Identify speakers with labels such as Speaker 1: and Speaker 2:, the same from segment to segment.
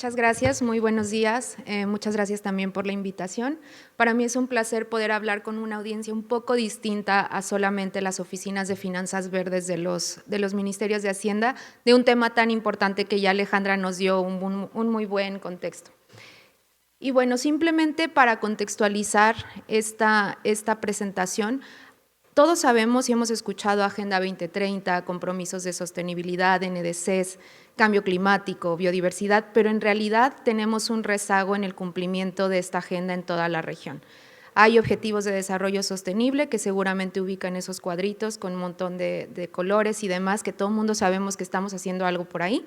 Speaker 1: Muchas gracias, muy buenos días. Muchas gracias también por la invitación. Para mí es un placer poder hablar con una audiencia un poco distinta a solamente las oficinas de finanzas verdes de los ministerios de Hacienda, de un tema tan importante que ya Alejandra nos dio un muy buen contexto. Y bueno, simplemente para contextualizar esta presentación, todos sabemos y hemos escuchado Agenda 2030, compromisos de sostenibilidad, NDCs, cambio climático, biodiversidad, pero en realidad tenemos un rezago en el cumplimiento de esta agenda en toda la región. Hay objetivos de desarrollo sostenible que seguramente ubican esos cuadritos con un montón de colores y demás, que todo el mundo sabemos que estamos haciendo algo por ahí,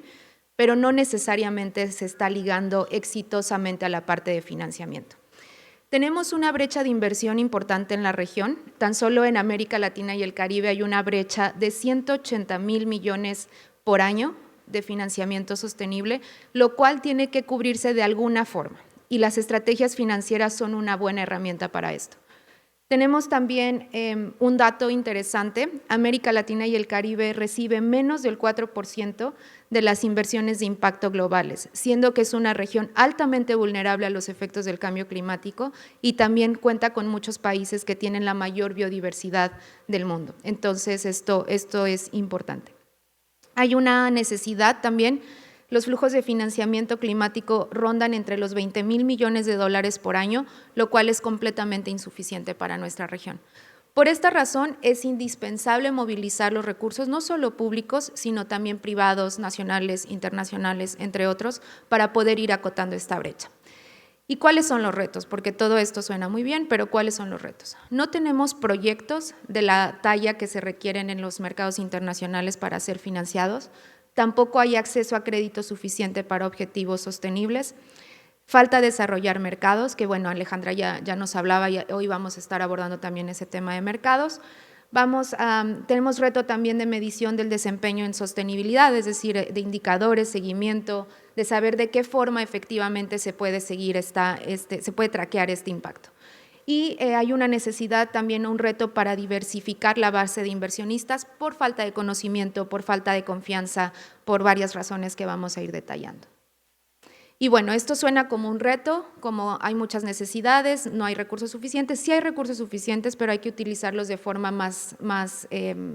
Speaker 1: pero no necesariamente se está ligando exitosamente a la parte de financiamiento. Tenemos una brecha de inversión importante en la región. Tan solo en América Latina y el Caribe hay una brecha de 180,000 millones por año de financiamiento sostenible, lo cual tiene que cubrirse de alguna forma, y las estrategias financieras son una buena herramienta para esto. Tenemos también un dato interesante: América Latina y el Caribe reciben menos del 4% de las inversiones de impacto globales, siendo que es una región altamente vulnerable a los efectos del cambio climático y también cuenta con muchos países que tienen la mayor biodiversidad del mundo. Entonces, esto es importante. Hay una necesidad también. Los flujos de financiamiento climático rondan entre los 20,000 millones de dólares por año, lo cual es completamente insuficiente para nuestra región. Por esta razón, es indispensable movilizar los recursos, no solo públicos, sino también privados, nacionales, internacionales, entre otros, para poder ir acotando esta brecha. ¿Y cuáles son los retos? Porque todo esto suena muy bien, pero ¿cuáles son los retos? No tenemos proyectos de la talla que se requieren en los mercados internacionales para ser financiados. Tampoco hay acceso a crédito suficiente para objetivos sostenibles. Falta desarrollar mercados, que bueno, Alejandra ya nos hablaba y hoy vamos a estar abordando también ese tema de mercados. Tenemos reto también de medición del desempeño en sostenibilidad, es decir, de indicadores, seguimiento, de saber de qué forma efectivamente se puede seguir se puede traquear este impacto. Y hay una necesidad también, un reto para diversificar la base de inversionistas por falta de conocimiento, por falta de confianza, por varias razones que vamos a ir detallando. Y bueno, esto suena como un reto, como hay muchas necesidades, no hay recursos suficientes. Sí hay recursos suficientes, pero hay que utilizarlos de forma más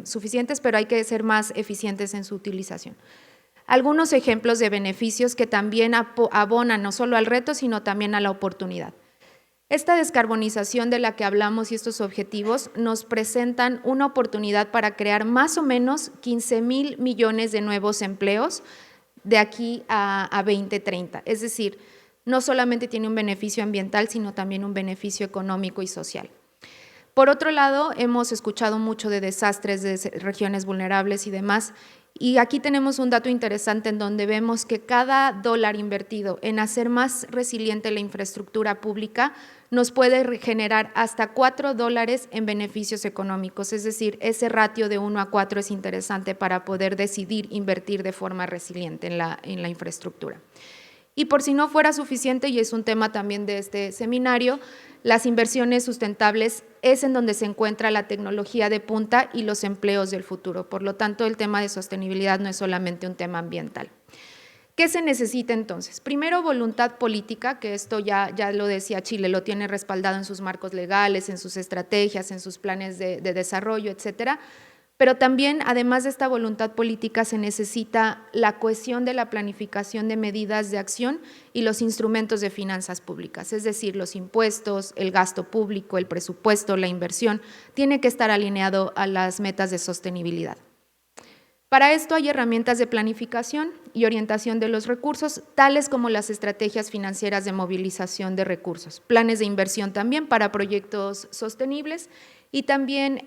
Speaker 1: suficientes, pero hay que ser más eficientes en su utilización. Algunos ejemplos de beneficios que también abonan no solo al reto, sino también a la oportunidad. Esta descarbonización de la que hablamos y estos objetivos nos presentan una oportunidad para crear más o menos 15,000 millones de nuevos empleos de aquí a 2030. Es decir, no solamente tiene un beneficio ambiental, sino también un beneficio económico y social. Por otro lado, hemos escuchado mucho de desastres de regiones vulnerables y demás, y aquí tenemos un dato interesante en donde vemos que cada dólar invertido en hacer más resiliente la infraestructura pública nos puede generar hasta $4 en beneficios económicos, es decir, ese ratio de 1 a 4 es interesante para poder decidir invertir de forma resiliente en la infraestructura. Y por si no fuera suficiente, y es un tema también de este seminario, las inversiones sustentables es en donde se encuentra la tecnología de punta y los empleos del futuro. Por lo tanto, el tema de sostenibilidad no es solamente un tema ambiental. ¿Qué se necesita entonces? Primero, voluntad política, que esto ya lo decía Chile, lo tiene respaldado en sus marcos legales, en sus estrategias, en sus planes de desarrollo, etcétera. Pero también, además de esta voluntad política, se necesita la cohesión de la planificación de medidas de acción y los instrumentos de finanzas públicas, es decir, los impuestos, el gasto público, el presupuesto, la inversión, tiene que estar alineado a las metas de sostenibilidad. Para esto hay herramientas de planificación y orientación de los recursos, tales como las estrategias financieras de movilización de recursos, planes de inversión también para proyectos sostenibles, y también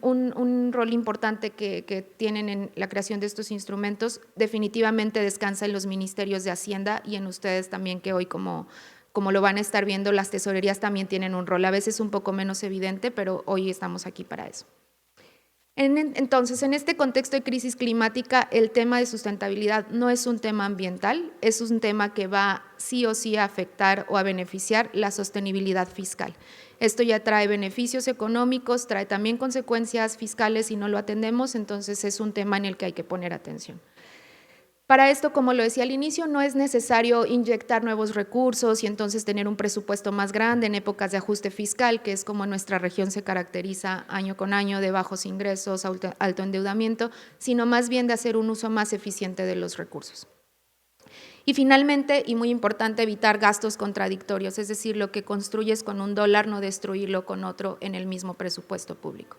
Speaker 1: un rol importante que tienen en la creación de estos instrumentos definitivamente descansa en los ministerios de Hacienda y en ustedes también, que hoy como lo van a estar viendo, las tesorerías también tienen un rol, a veces un poco menos evidente, pero hoy estamos aquí para eso. Entonces, en este contexto de crisis climática, el tema de sustentabilidad no es un tema ambiental, es un tema que va sí o sí a afectar o a beneficiar la sostenibilidad fiscal. Esto ya trae beneficios económicos, trae también consecuencias fiscales si no lo atendemos, entonces es un tema en el que hay que poner atención. Para esto, como lo decía al inicio, no es necesario inyectar nuevos recursos y entonces tener un presupuesto más grande en épocas de ajuste fiscal, que es como nuestra región se caracteriza año con año de bajos ingresos, alto endeudamiento, sino más bien de hacer un uso más eficiente de los recursos. Y finalmente, y muy importante, evitar gastos contradictorios, es decir, lo que construyes con $1, no destruirlo con otro en el mismo presupuesto público.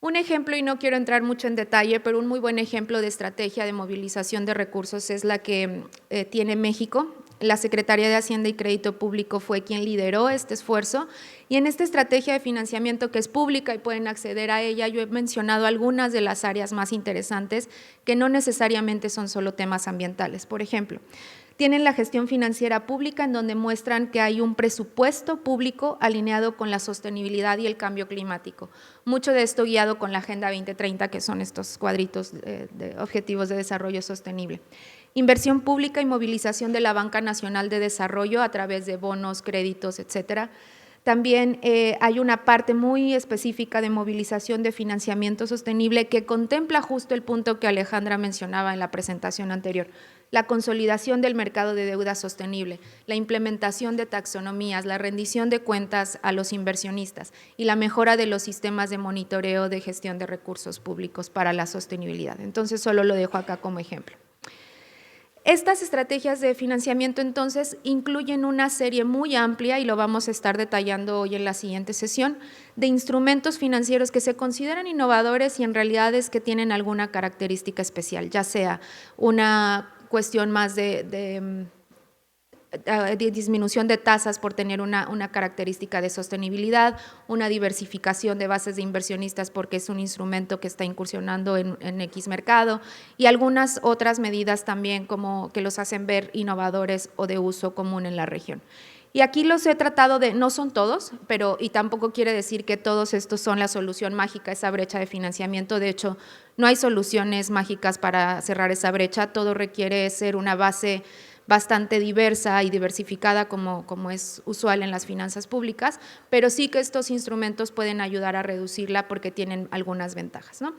Speaker 1: Un ejemplo, y no quiero entrar mucho en detalle, pero un muy buen ejemplo de estrategia de movilización de recursos es la que tiene México. La Secretaría de Hacienda y Crédito Público fue quien lideró este esfuerzo y en esta estrategia de financiamiento que es pública y pueden acceder a ella, yo he mencionado algunas de las áreas más interesantes que no necesariamente son solo temas ambientales. Por ejemplo, tienen la gestión financiera pública en donde muestran que hay un presupuesto público alineado con la sostenibilidad y el cambio climático. Mucho de esto guiado con la Agenda 2030, que son estos cuadritos de Objetivos de Desarrollo Sostenible. Inversión pública y movilización de la Banca Nacional de Desarrollo a través de bonos, créditos, etcétera. También hay una parte muy específica de movilización de financiamiento sostenible que contempla justo el punto que Alejandra mencionaba en la presentación anterior, la consolidación del mercado de deuda sostenible, la implementación de taxonomías, la rendición de cuentas a los inversionistas y la mejora de los sistemas de monitoreo de gestión de recursos públicos para la sostenibilidad. Entonces, solo lo dejo acá como ejemplo. Estas estrategias de financiamiento, entonces, incluyen una serie muy amplia, y lo vamos a estar detallando hoy en la siguiente sesión, de instrumentos financieros que se consideran innovadores y en realidad es que tienen alguna característica especial, ya sea una cuestión más de disminución de tasas por tener una característica de sostenibilidad, una diversificación de bases de inversionistas porque es un instrumento que está incursionando en X mercado y algunas otras medidas también como que los hacen ver innovadores o de uso común en la región. Y aquí los he tratado de, no son todos, pero y tampoco quiere decir que todos estos son la solución mágica a esa brecha de financiamiento. De hecho, no hay soluciones mágicas para cerrar esa brecha, todo requiere ser una base bastante diversa y diversificada como es usual en las finanzas públicas, pero sí que estos instrumentos pueden ayudar a reducirla porque tienen algunas ventajas, ¿no?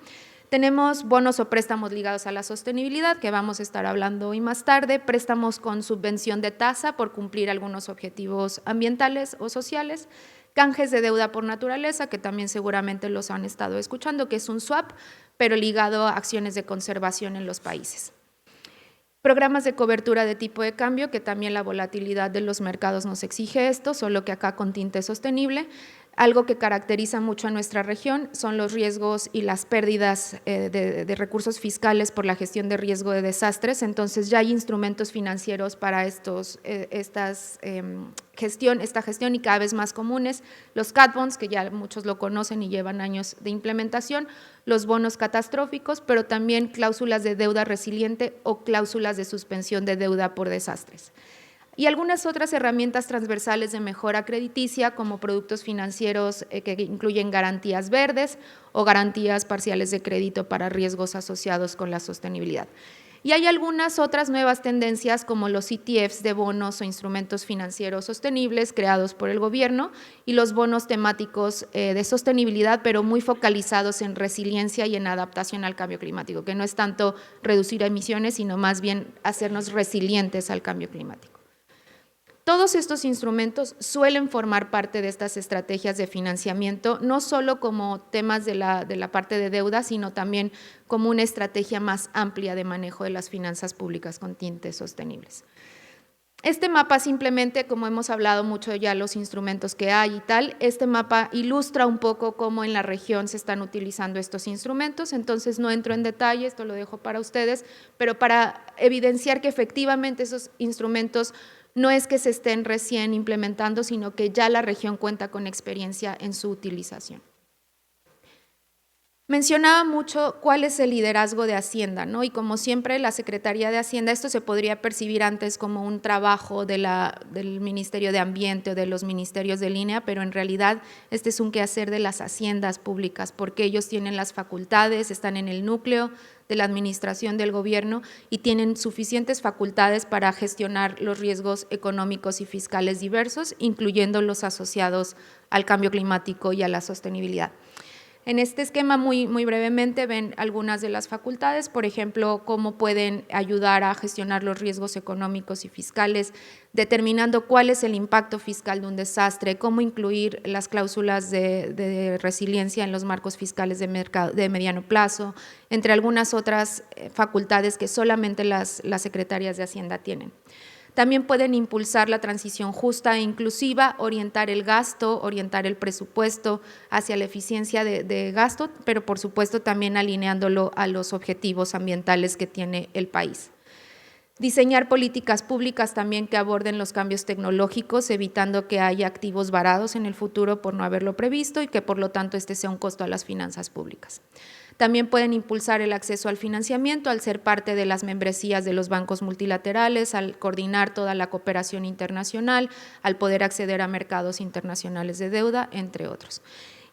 Speaker 1: Tenemos bonos o préstamos ligados a la sostenibilidad, que vamos a estar hablando hoy más tarde, préstamos con subvención de tasa por cumplir algunos objetivos ambientales o sociales, canjes de deuda por naturaleza, que también seguramente los han estado escuchando, que es un swap, pero ligado a acciones de conservación en los países. Programas de cobertura de tipo de cambio, que también la volatilidad de los mercados nos exige esto, solo que acá con tinte sostenible. Algo que caracteriza mucho a nuestra región son los riesgos y las pérdidas de recursos fiscales por la gestión de riesgo de desastres. Entonces ya hay instrumentos financieros para esta gestión y cada vez más comunes. Los cat bonds, que ya muchos lo conocen y llevan años de implementación, los bonos catastróficos, pero también cláusulas de deuda resiliente o cláusulas de suspensión de deuda por desastres. Y algunas otras herramientas transversales de mejora crediticia como productos financieros que incluyen garantías verdes o garantías parciales de crédito para riesgos asociados con la sostenibilidad. Y hay algunas otras nuevas tendencias como los ETFs de bonos o instrumentos financieros sostenibles creados por el gobierno y los bonos temáticos de sostenibilidad, pero muy focalizados en resiliencia y en adaptación al cambio climático, que no es tanto reducir emisiones, sino más bien hacernos resilientes al cambio climático. Todos estos instrumentos suelen formar parte de estas estrategias de financiamiento, no solo como temas de la parte de deuda, sino también como una estrategia más amplia de manejo de las finanzas públicas con tintes sostenibles. Este mapa simplemente, como hemos hablado mucho ya los instrumentos que hay y tal, este mapa ilustra un poco cómo en la región se están utilizando estos instrumentos, entonces no entro en detalle, esto lo dejo para ustedes, pero para evidenciar que efectivamente esos instrumentos no es que se estén recién implementando, sino que ya la región cuenta con experiencia en su utilización. Mencionaba mucho cuál es el liderazgo de Hacienda, ¿no? Y como siempre la Secretaría de Hacienda, esto se podría percibir antes como un trabajo del Ministerio de Ambiente o de los ministerios de línea, pero en realidad este es un quehacer de las haciendas públicas, porque ellos tienen las facultades, están en el núcleo de la administración del gobierno y tienen suficientes facultades para gestionar los riesgos económicos y fiscales diversos, incluyendo los asociados al cambio climático y a la sostenibilidad. En este esquema, muy brevemente, ven algunas de las facultades, por ejemplo, cómo pueden ayudar a gestionar los riesgos económicos y fiscales, determinando cuál es el impacto fiscal de un desastre, cómo incluir las cláusulas de resiliencia en los marcos fiscales de mediano plazo, entre algunas otras facultades que solamente las secretarias de Hacienda tienen. También pueden impulsar la transición justa e inclusiva, orientar el gasto, orientar el presupuesto hacia la eficiencia de gasto, pero por supuesto también alineándolo a los objetivos ambientales que tiene el país. Diseñar políticas públicas también que aborden los cambios tecnológicos, evitando que haya activos varados en el futuro por no haberlo previsto y que por lo tanto este sea un costo a las finanzas públicas. También pueden impulsar el acceso al financiamiento al ser parte de las membresías de los bancos multilaterales, al coordinar toda la cooperación internacional, al poder acceder a mercados internacionales de deuda, entre otros.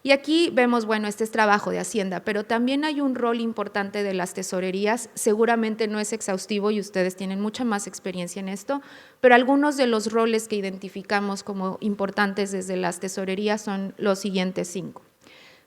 Speaker 1: Y aquí vemos, bueno, este es trabajo de Hacienda, pero también hay un rol importante de las tesorerías, seguramente no es exhaustivo y ustedes tienen mucha más experiencia en esto, pero algunos de los roles que identificamos como importantes desde las tesorerías son los siguientes 5.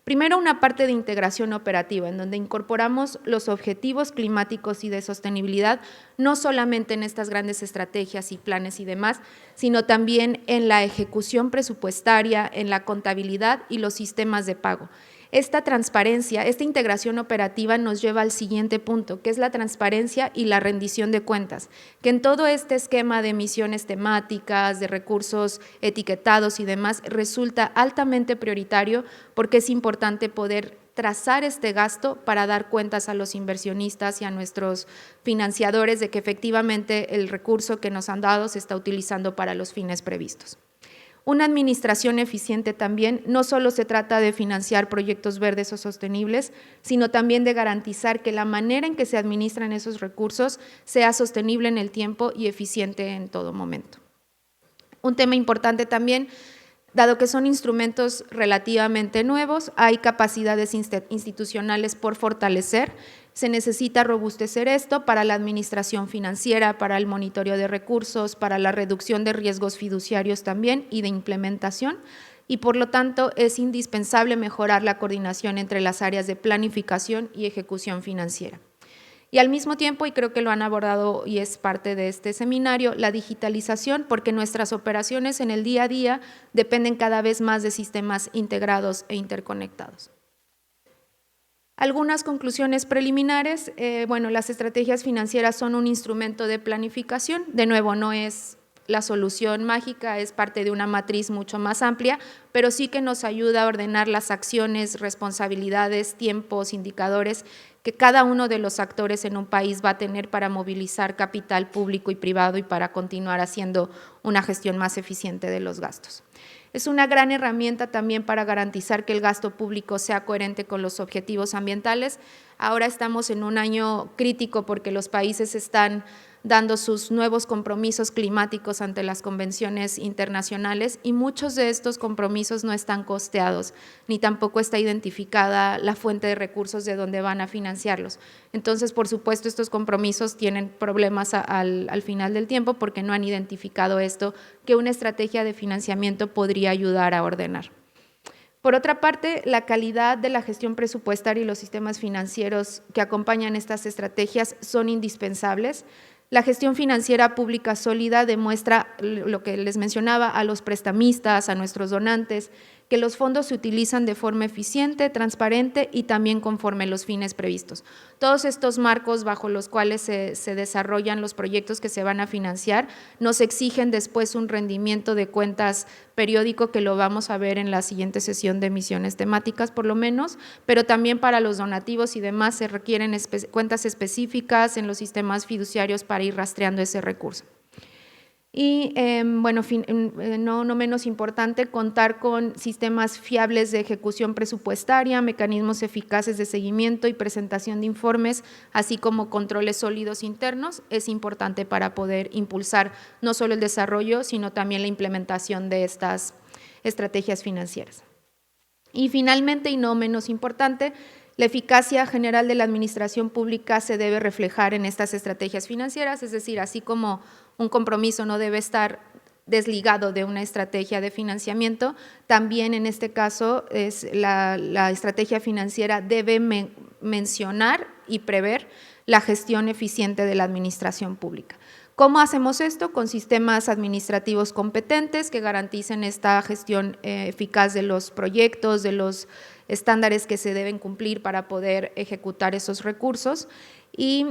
Speaker 1: Primero, una parte de integración operativa, en donde incorporamos los objetivos climáticos y de sostenibilidad, no solamente en estas grandes estrategias y planes y demás, sino también en la ejecución presupuestaria, en la contabilidad y los sistemas de pago. Esta transparencia, esta integración operativa nos lleva al siguiente punto, que es la transparencia y la rendición de cuentas, que en todo este esquema de emisiones temáticas, de recursos etiquetados y demás, resulta altamente prioritario porque es importante poder trazar este gasto para dar cuentas a los inversionistas y a nuestros financiadores de que efectivamente el recurso que nos han dado se está utilizando para los fines previstos. Una administración eficiente también no solo se trata de financiar proyectos verdes o sostenibles, sino también de garantizar que la manera en que se administran esos recursos sea sostenible en el tiempo y eficiente en todo momento. Un tema importante también, dado que son instrumentos relativamente nuevos, hay capacidades institucionales por fortalecer. Se necesita robustecer esto para la administración financiera, para el monitoreo de recursos, para la reducción de riesgos fiduciarios también y de implementación, y por lo tanto es indispensable mejorar la coordinación entre las áreas de planificación y ejecución financiera. Y al mismo tiempo, y creo que lo han abordado y es parte de este seminario, la digitalización, porque nuestras operaciones en el día a día dependen cada vez más de sistemas integrados e interconectados. Algunas conclusiones preliminares, bueno, las estrategias financieras son un instrumento de planificación, de nuevo no es la solución mágica, es parte de una matriz mucho más amplia, pero sí que nos ayuda a ordenar las acciones, responsabilidades, tiempos, indicadores que cada uno de los actores en un país va a tener para movilizar capital público y privado y para continuar haciendo una gestión más eficiente de los gastos. Es una gran herramienta también para garantizar que el gasto público sea coherente con los objetivos ambientales. Ahora estamos en un año crítico porque los países están dando sus nuevos compromisos climáticos ante las convenciones internacionales y muchos de estos compromisos no están costeados, ni tampoco está identificada la fuente de recursos de donde van a financiarlos. Entonces, por supuesto, estos compromisos tienen problemas al final del tiempo porque no han identificado esto que una estrategia de financiamiento podría ayudar a ordenar. Por otra parte, la calidad de la gestión presupuestaria y los sistemas financieros que acompañan estas estrategias son indispensables. La gestión financiera pública sólida demuestra lo que les mencionaba a los prestamistas, a nuestros donantes, que los fondos se utilizan de forma eficiente, transparente y también conforme los fines previstos. Todos estos marcos bajo los cuales se desarrollan los proyectos que se van a financiar nos exigen después un rendimiento de cuentas periódico que lo vamos a ver en la siguiente sesión de emisiones temáticas por lo menos, pero también para los donativos y demás se requieren cuentas específicas en los sistemas fiduciarios para ir rastreando ese recurso. Y bueno, no menos importante, contar con sistemas fiables de ejecución presupuestaria, mecanismos eficaces de seguimiento y presentación de informes, así como controles sólidos internos, es importante para poder impulsar no solo el desarrollo, sino también la implementación de estas estrategias financieras. Y finalmente, y no menos importante, la eficacia general de la administración pública se debe reflejar en estas estrategias financieras, es decir, así como un compromiso no debe estar desligado de una estrategia de financiamiento. También en este caso la estrategia financiera debe mencionar y prever la gestión eficiente de la administración pública. ¿Cómo hacemos esto? Con sistemas administrativos competentes que garanticen esta gestión eficaz de los proyectos, de los estándares que se deben cumplir para poder ejecutar esos recursos. Y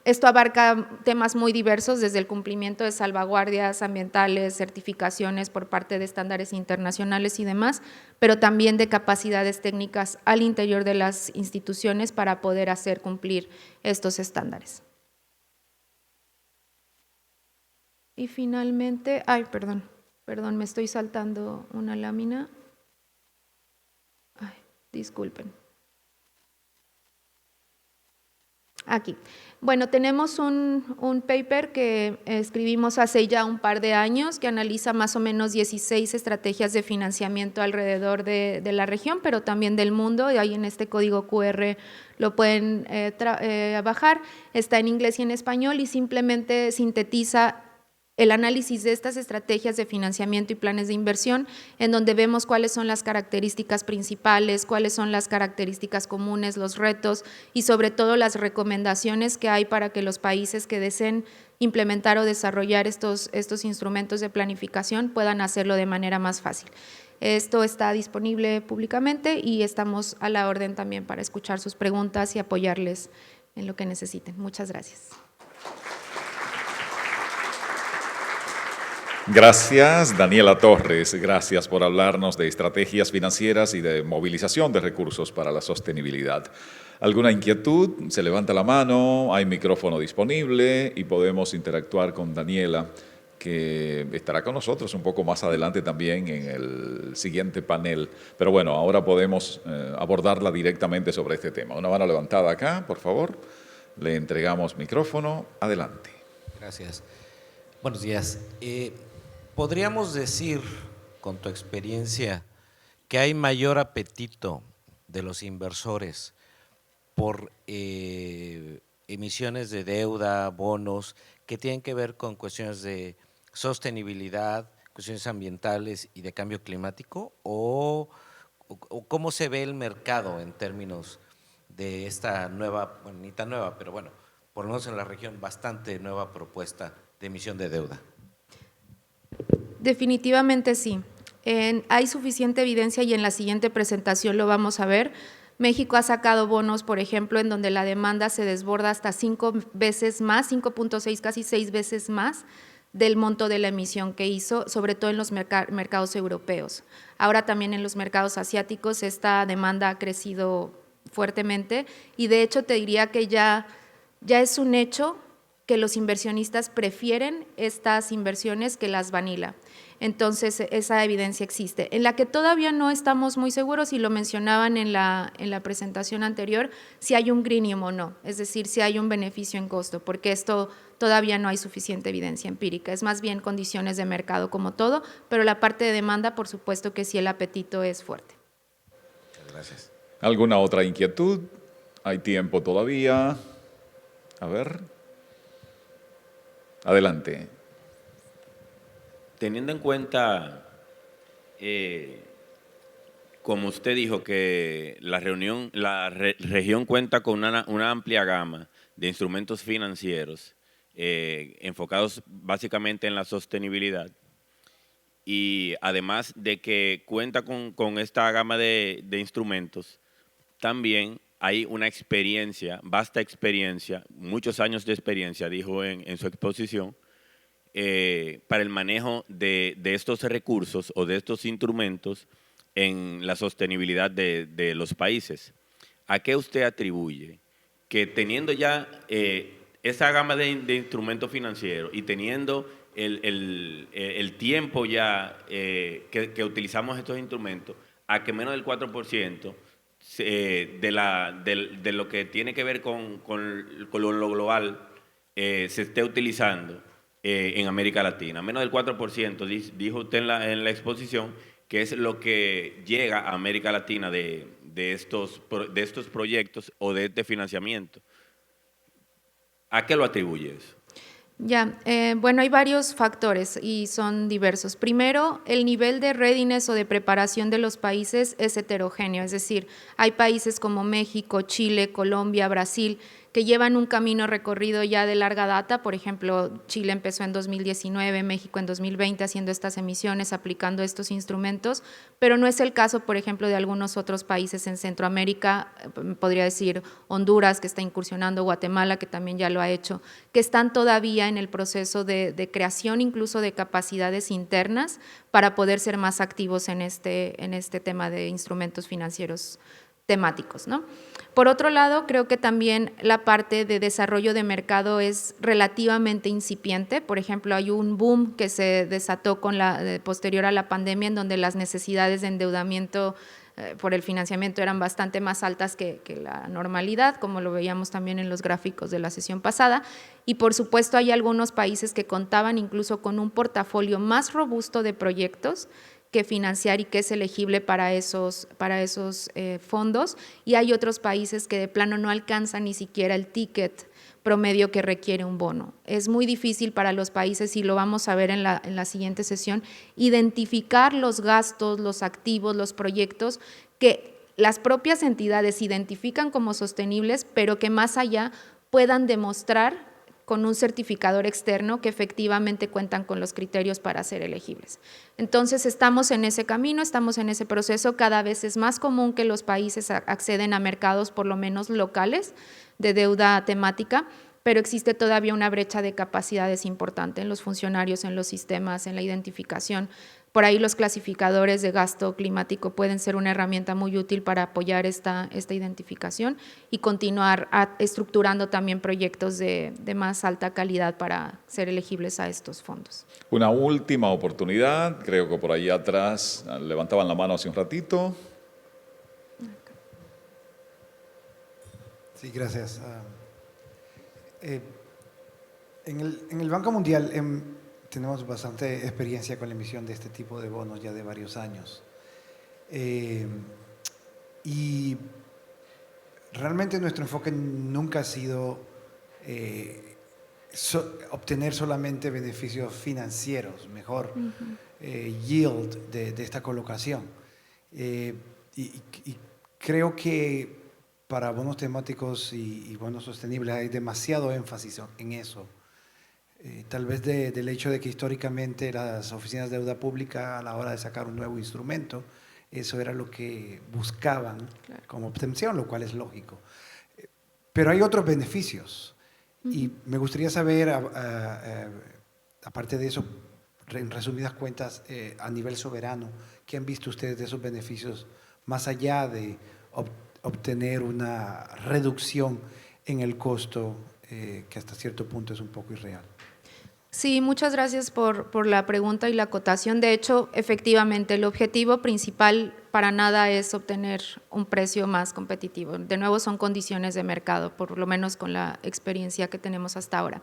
Speaker 1: esto abarca temas muy diversos, desde el cumplimiento de salvaguardias ambientales, certificaciones por parte de estándares internacionales y demás, pero también de capacidades técnicas al interior de las instituciones para poder hacer cumplir estos estándares. Y finalmente, perdón, me estoy saltando una lámina. Disculpen. Aquí. Bueno, tenemos un paper que escribimos hace ya un par de años que analiza más o menos 16 estrategias de financiamiento alrededor de la región, pero también del mundo, y ahí en este código QR lo pueden bajar. Está en inglés y en español y simplemente sintetiza el análisis de estas estrategias de financiamiento y planes de inversión, en donde vemos cuáles son las características principales, cuáles son las características comunes, los retos y sobre todo las recomendaciones que hay para que los países que deseen implementar o desarrollar estos instrumentos de planificación puedan hacerlo de manera más fácil. Esto está disponible públicamente y estamos a la orden también para escuchar sus preguntas y apoyarles en lo que necesiten. Muchas gracias.
Speaker 2: Gracias, Daniela Torres. Gracias por hablarnos de estrategias financieras y de movilización de recursos para la sostenibilidad. ¿Alguna inquietud? Se levanta la mano, hay micrófono disponible y podemos interactuar con Daniela, que estará con nosotros un poco más adelante también en el siguiente panel. Pero bueno, ahora podemos abordarla directamente sobre este tema. Una mano levantada acá, por favor. Le entregamos micrófono. Adelante.
Speaker 3: Gracias. Buenos días. ¿Podríamos decir, con tu experiencia, que hay mayor apetito de los inversores por emisiones de deuda, bonos, que tienen que ver con cuestiones de sostenibilidad, cuestiones ambientales y de cambio climático? ¿O cómo se ve el mercado en términos de esta nueva, bueno, ni tan nueva, pero bueno, por lo menos en la región, bastante nueva propuesta de emisión de deuda?
Speaker 1: Definitivamente sí. Hay suficiente evidencia y en la siguiente presentación lo vamos a ver. México ha sacado bonos, por ejemplo, en donde la demanda se desborda hasta 5 veces más, 5.6, casi 6 veces más del monto de la emisión que hizo, sobre todo en los mercados europeos. Ahora también en los mercados asiáticos esta demanda ha crecido fuertemente y de hecho te diría que ya es un hecho que los inversionistas prefieren estas inversiones que las vanilla. Entonces, esa evidencia existe. En la que todavía no estamos muy seguros, y lo mencionaban en la presentación anterior, si hay un greenium o no, es decir, si hay un beneficio en costo, porque esto todavía no hay suficiente evidencia empírica, es más bien condiciones de mercado como todo, pero la parte de demanda, por supuesto que sí el apetito es fuerte.
Speaker 2: Gracias. ¿Alguna otra inquietud? ¿Hay tiempo todavía? A ver. Adelante.
Speaker 4: Teniendo en cuenta, como usted dijo, que la región cuenta con una amplia gama de instrumentos financieros enfocados básicamente en la sostenibilidad, y además de que cuenta con esta gama de instrumentos, también hay una experiencia, vasta experiencia, muchos años de experiencia, dijo en su exposición, para el manejo de estos recursos o de estos instrumentos en la sostenibilidad de los países. ¿A qué usted atribuye que teniendo ya esa gama de instrumentos financieros y teniendo el tiempo ya que utilizamos estos instrumentos, a que menos del 4% de lo que tiene que ver con lo global se esté utilizando en América Latina? Menos del 4%, dijo usted en la exposición, que es lo que llega a América Latina de estos proyectos o de este financiamiento. ¿A qué lo atribuye eso?
Speaker 1: Ya, bueno, hay varios factores y son diversos. Primero, el nivel de readiness o de preparación de los países es heterogéneo, es decir, hay países como México, Chile, Colombia, Brasil, que llevan un camino recorrido ya de larga data. Por ejemplo, Chile empezó en 2019, México en 2020 haciendo estas emisiones, aplicando estos instrumentos, pero no es el caso, por ejemplo, de algunos otros países en Centroamérica, podría decir Honduras, que está incursionando, Guatemala, que también ya lo ha hecho, que están todavía en el proceso de creación incluso de capacidades internas para poder ser más activos en este tema de instrumentos financieros temáticos, ¿no? Por otro lado, creo que también la parte de desarrollo de mercado es relativamente incipiente. Por ejemplo, hay un boom que se desató posterior a la pandemia, en donde las necesidades de endeudamiento por el financiamiento eran bastante más altas que la normalidad, como lo veíamos también en los gráficos de la sesión pasada. Y por supuesto hay algunos países que contaban incluso con un portafolio más robusto de proyectos que financiar y que es elegible para esos fondos, y hay otros países que de plano no alcanzan ni siquiera el ticket promedio que requiere un bono. Es muy difícil para los países, y lo vamos a ver en la siguiente sesión, identificar los gastos, los activos, los proyectos que las propias entidades identifican como sostenibles, pero que más allá puedan demostrar con un certificador externo que efectivamente cuentan con los criterios para ser elegibles. Entonces, estamos en ese camino, estamos en ese proceso. Cada vez es más común que los países acceden a mercados, por lo menos locales, de deuda temática, pero existe todavía una brecha de capacidades importante en los funcionarios, en los sistemas, en la identificación. Por ahí los clasificadores de gasto climático pueden ser una herramienta muy útil para apoyar esta identificación y continuar estructurando también proyectos de más alta calidad para ser elegibles a estos fondos.
Speaker 2: Una última oportunidad, creo que por ahí atrás levantaban la mano hace un ratito.
Speaker 5: Sí, gracias. En el Banco Mundial tenemos bastante experiencia con la emisión de este tipo de bonos ya de varios años. Y realmente nuestro enfoque nunca ha sido obtener solamente beneficios financieros, mejor yield de esta colocación. Y creo que para bonos temáticos y bonos sostenibles hay demasiado énfasis en eso. Tal vez del hecho de que históricamente las oficinas de deuda pública, a la hora de sacar un nuevo instrumento, eso era lo que buscaban como obtención, lo cual es lógico. Pero hay otros beneficios y me gustaría saber, aparte de eso, en resumidas cuentas, a nivel soberano, ¿qué han visto ustedes de esos beneficios más allá de obtener una reducción en el costo que hasta cierto punto es un poco irreal?
Speaker 1: Sí, muchas gracias por la pregunta y la acotación. De hecho, efectivamente, el objetivo principal para nada es obtener un precio más competitivo. De nuevo, son condiciones de mercado, por lo menos con la experiencia que tenemos hasta ahora.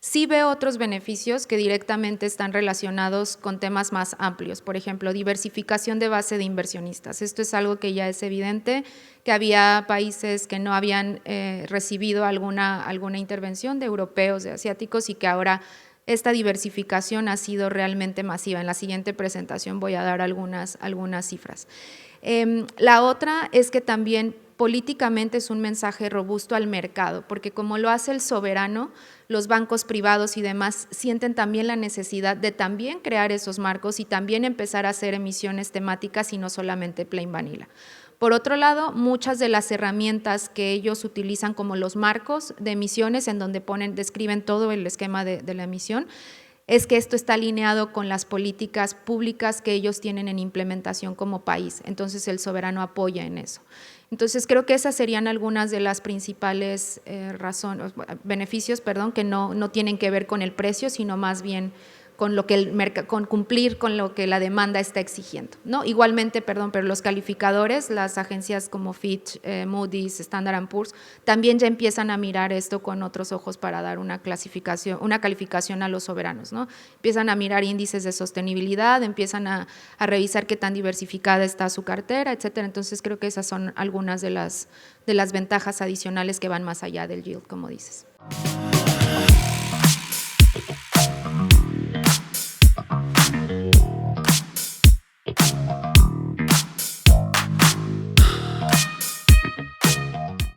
Speaker 1: Sí veo otros beneficios que directamente están relacionados con temas más amplios. Por ejemplo, diversificación de base de inversionistas. Esto es algo que ya es evidente, que había países que no habían recibido alguna intervención de europeos, de asiáticos, y que ahora esta diversificación ha sido realmente masiva. En la siguiente presentación voy a dar algunas cifras. La otra es que también políticamente es un mensaje robusto al mercado, porque como lo hace el soberano, los bancos privados y demás sienten también la necesidad de también crear esos marcos y también empezar a hacer emisiones temáticas y no solamente plain vanilla. Por otro lado, muchas de las herramientas que ellos utilizan como los marcos de emisiones, en donde describen todo el esquema de la emisión, es que esto está alineado con las políticas públicas que ellos tienen en implementación como país. Entonces, el soberano apoya en eso. Entonces, creo que esas serían algunas de las principales beneficios, que no tienen que ver con el precio, sino más bien con lo que con cumplir con lo que la demanda está exigiendo, ¿no? Igualmente, pero los calificadores, las agencias como Fitch, Moody's, Standard & Poor's, también ya empiezan a mirar esto con otros ojos para dar una calificación a los soberanos, ¿no? Empiezan a mirar índices de sostenibilidad, empiezan a revisar qué tan diversificada está su cartera, etcétera. Entonces, creo que esas son algunas de las ventajas adicionales que van más allá del yield, como dices.